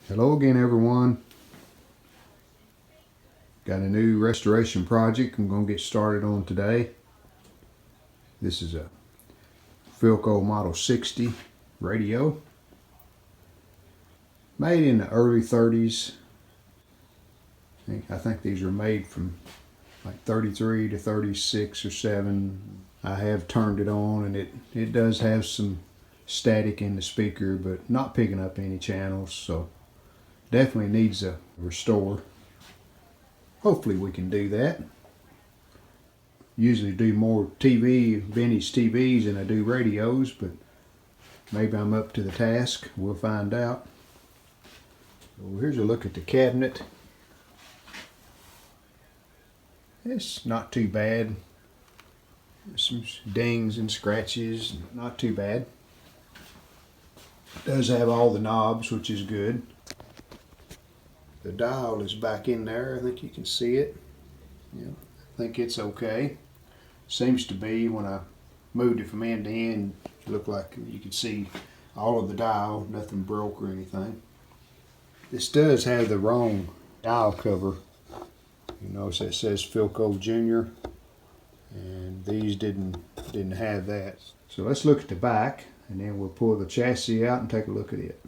Hello again, everyone. Got a new restoration project I'm going to get started on today. This is a Philco Model 60 radio. Made in the early 30s. I think these are made from like 33 to 36 or 7. I have turned it on and it does have some static in the speaker, but not picking up any channels, so definitely needs a restore. Hopefully we can do that. Usually do more vintage TVs than I do radios, but maybe I'm up to the task. We'll find out. So here's a look at the cabinet. It's not too bad. Some dings and scratches, not too bad. It does have all the knobs, which is good. The dial is back in there. I think you can see it. Yeah, I think it's okay. Seems to be. When I moved it from end to end, it looked like you could see all of the dial. Nothing broke or anything. This does have the wrong dial cover. You notice it says Philco Junior, and these didn't have that. So let's look at the back, and then we'll pull the chassis out and take a look at it.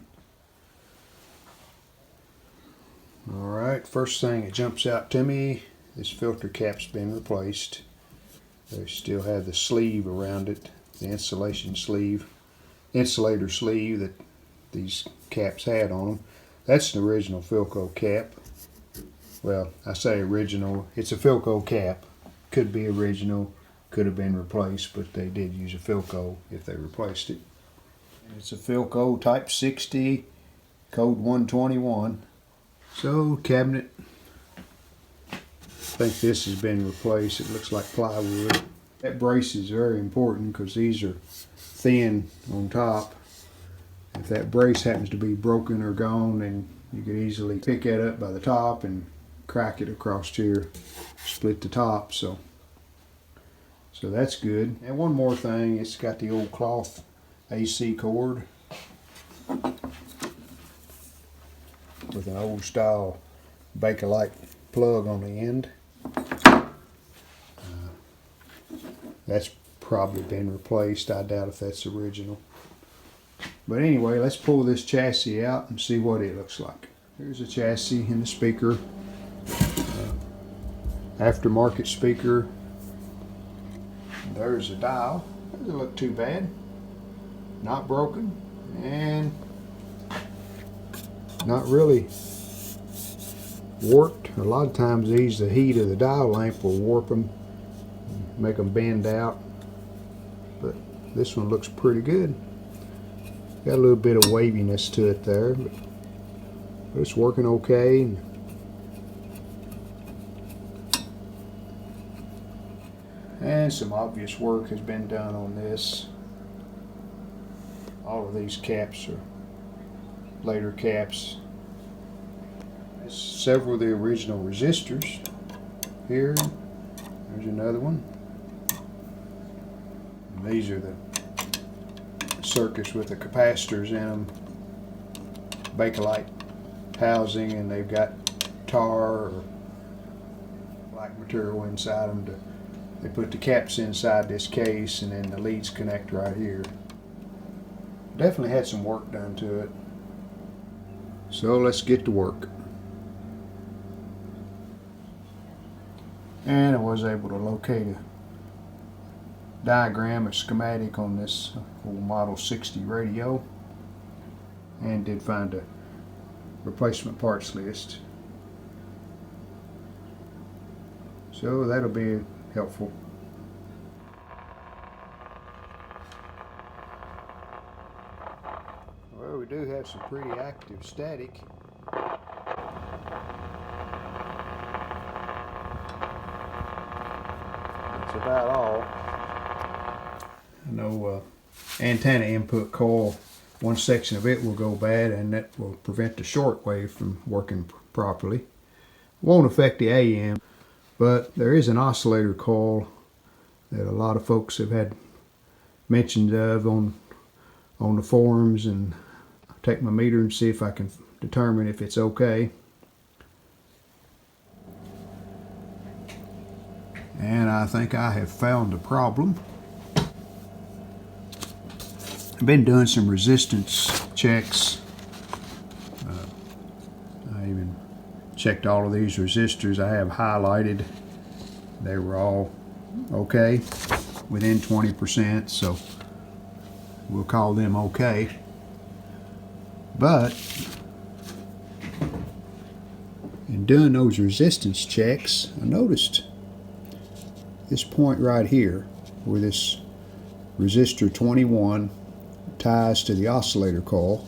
Alright, first thing that jumps out to me, this filter cap's been replaced. They still have the sleeve around it, the insulator sleeve that these caps had on them. That's an original Philco cap. Well, I say original, it's a Philco cap. Could be original, could have been replaced, but they did use a Philco if they replaced it. And it's a Philco Type 60, code 121. So, cabinet, I think this has been replaced. It looks like plywood. That brace is very important because these are thin on top. If that brace happens to be broken or gone, then you could easily pick that up by the top and crack it across here, split the top. So that's good. And one more thing, it's got the old cloth AC cord with an old style Bakelite plug on the end. That's probably been replaced. I doubt if that's original. But anyway, let's pull this chassis out and see what it looks like. Here's a chassis and the speaker. Aftermarket speaker. There's a dial. Doesn't look too bad. Not broken. And not really warped. A lot of times the heat of the dial lamp will warp them, make them bend out, but this one looks pretty good. Got a little bit of waviness to it there, but it's working okay. And some obvious work has been done on this. All of these caps are later caps. There's several of the original resistors here. There's another one. And these are the circuits with the capacitors in them. Bakelite housing, and they've got tar or black material inside them. They put the caps inside this case, and then the leads connect right here. Definitely had some work done to it. So let's get to work. And I was able to locate a diagram, a schematic on this old Model 60 radio, and did find a replacement parts list. So that'll be helpful. Well, we do have some pretty active static. That's about all. I know antenna input coil, one section of it will go bad, and that will prevent the shortwave from working properly. Won't affect the AM, but there is an oscillator coil that a lot of folks have had mentioned of on the forums, and take my meter and see if I can determine if it's okay. And I think I have found the problem. I've been doing some resistance checks. I even checked all of these resistors I have highlighted. They were all okay, within 20%, so we'll call them okay. But in doing those resistance checks, I noticed this point right here, where this resistor 21 ties to the oscillator coil.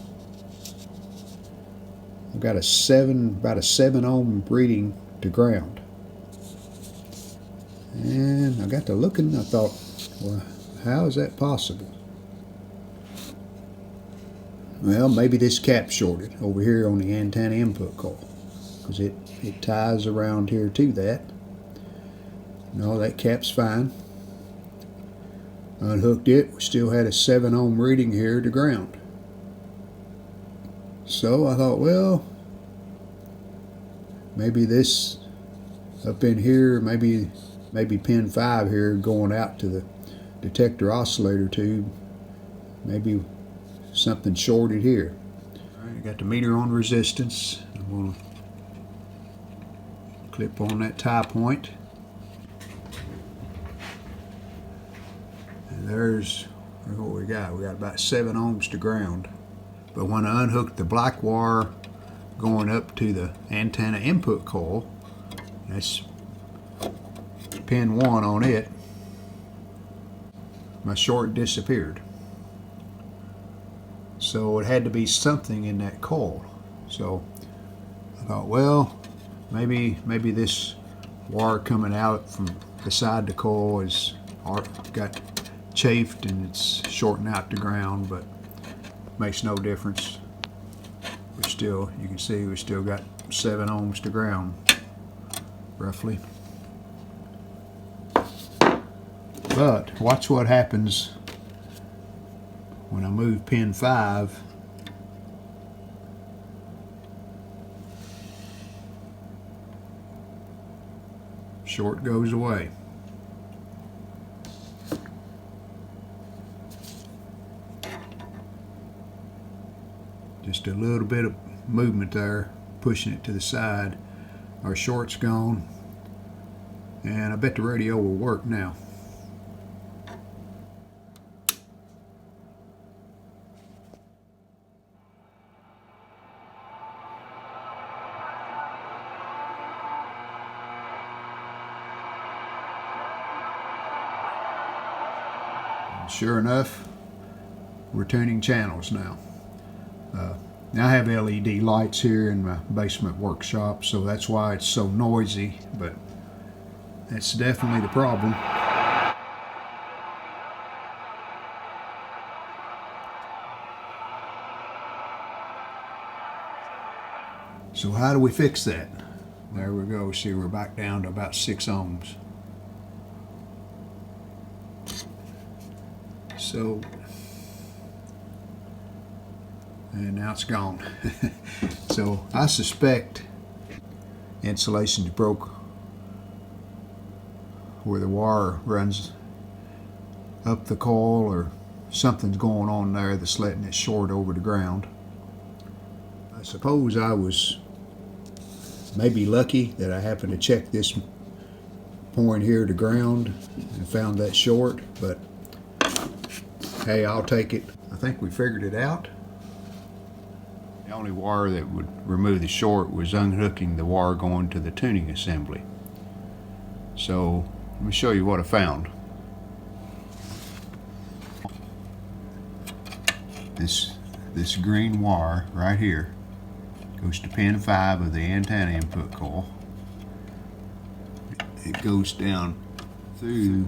I've got about a 7 ohm reading to ground. And I got to looking, I thought, well, how is that possible? Well, maybe this cap shorted over here on the antenna input coil, because it ties around here to that. No, that cap's fine. Unhooked it, we still had a 7 ohm reading here to ground. So I thought, well, maybe this up in here, maybe pin 5 here going out to the detector oscillator tube, maybe something shorted here. All right, I got the meter on resistance. I'm going to clip on that tie point. And there's what we got. We got about 7 ohms to ground. But when I unhooked the black wire going up to the antenna input coil, that's pin 1 on it, my short disappeared. So it had to be something in that coil. So I thought, well, maybe this wire coming out from beside the coil is got chafed and it's shorting out to ground, but makes no difference. We're still, you can see we still got 7 ohms to ground, roughly. But watch what happens when I move pin 5. Short goes away. Just a little bit of movement there, pushing it to the side. Our short's gone, and I bet the radio will work now. Sure enough, we're tuning channels now. Now I have LED lights here in my basement workshop, so that's why it's so noisy, but that's definitely the problem. So how do we fix that? There we go. See, we're back down to about 6 ohms. So, and now it's gone. So I suspect insulation's broke where the wire runs up the coil, or something's going on there that's letting it short over the ground. I suppose I was maybe lucky that I happened to check this point here to ground and found that short, but hey, I'll take it. I think we figured it out. The only wire that would remove the short was unhooking the wire going to the tuning assembly. So let me show you what I found. This green wire right here goes to pin 5 of the antenna input coil. It goes down through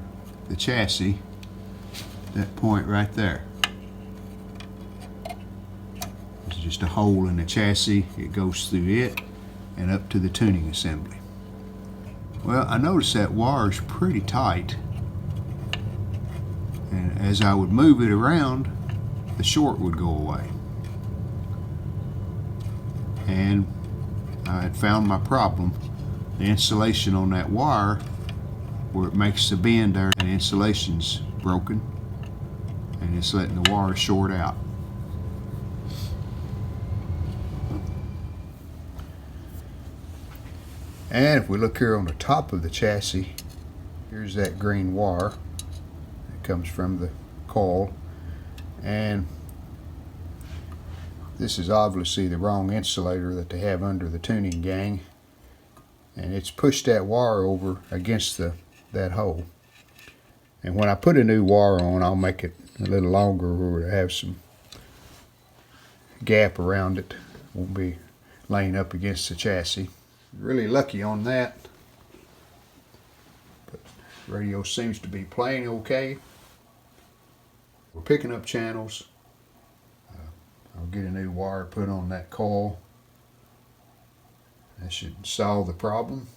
the chassis, that point right there. There's just a hole in the chassis. It goes through it and up to the tuning assembly. Well, I noticed that wire's pretty tight, and as I would move it around, the short would go away. and I had found my problem. The insulation on that wire, where it makes the bend there, the insulation's broken and it's letting the wire short out. And if we look here on the top of the chassis, here's that green wire that comes from the coil, and this is obviously the wrong insulator that they have under the tuning gang, and it's pushed that wire over against that hole. And when I put a new wire on, I'll make it a little longer where it have some gap around it, won't be laying up against the chassis. Really lucky on that, but the radio seems to be playing okay. We're picking up channels. I'll get a new wire put on that coil. That should solve the problem.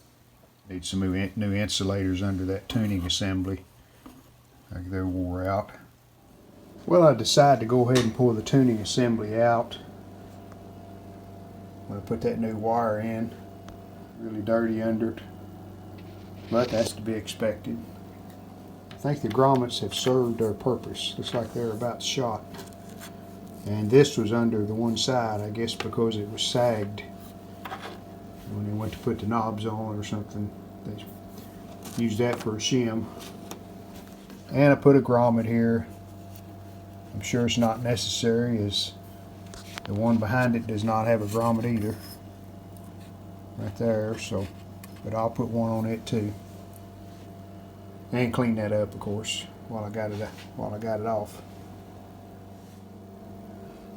Need some new insulators under that tuning assembly. They're wore out. Well, I decided to go ahead and pull the tuning assembly out. I'm going to put that new wire in. Really dirty under it, but that's to be expected. I think the grommets have served their purpose. Looks like they're about shot. And this was under the one side, I guess because it was sagged. When they went to put the knobs on or something, they used that for a shim. And I put a grommet here. I'm sure it's not necessary, as the one behind it does not have a grommet either. Right there, so, but I'll put one on it too, and clean that up, of course, while I got it off.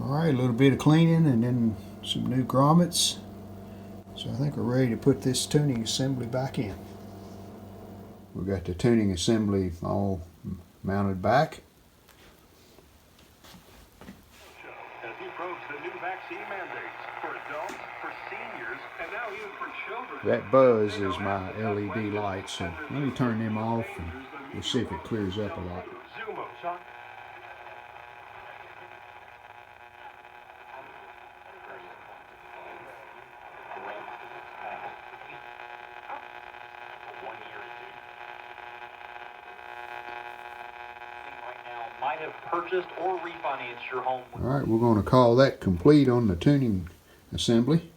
All right, a little bit of cleaning and then some new grommets. So I think we're ready to put this tuning assembly back in. We've got the tuning assembly all mounted back. As he probes the new vaccine mandates for adults, for seniors, and now even for children. That buzz is my LED light, so let me turn them off and we'll see if it clears up a lot. Might have purchased or refinanced your home. All right, we're going to call that complete on the tuning assembly.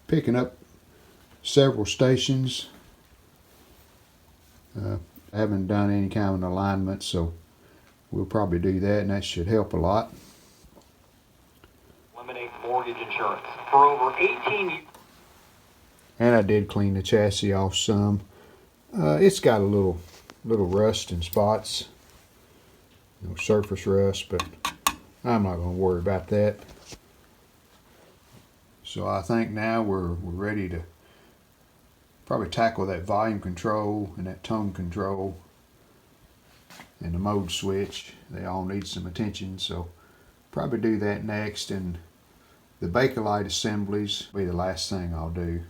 Picking up several stations. I haven't done any kind of alignment, so we'll probably do that, and that should help a lot. Eliminate mortgage insurance for over 18 years. And I did clean the chassis off some. It's got a little rust and spots. Surface rust, but I'm not going to worry about that. So I think now we're ready to probably tackle that volume control and that tone control and the mode switch. They all need some attention, so probably do that next, and the Bakelite assemblies will be the last thing I'll do.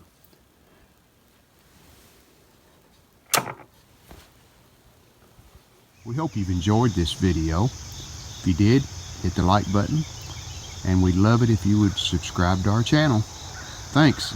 We hope you've enjoyed this video. If you did, hit the like button, and we'd love it if you would subscribe to our channel. Thanks.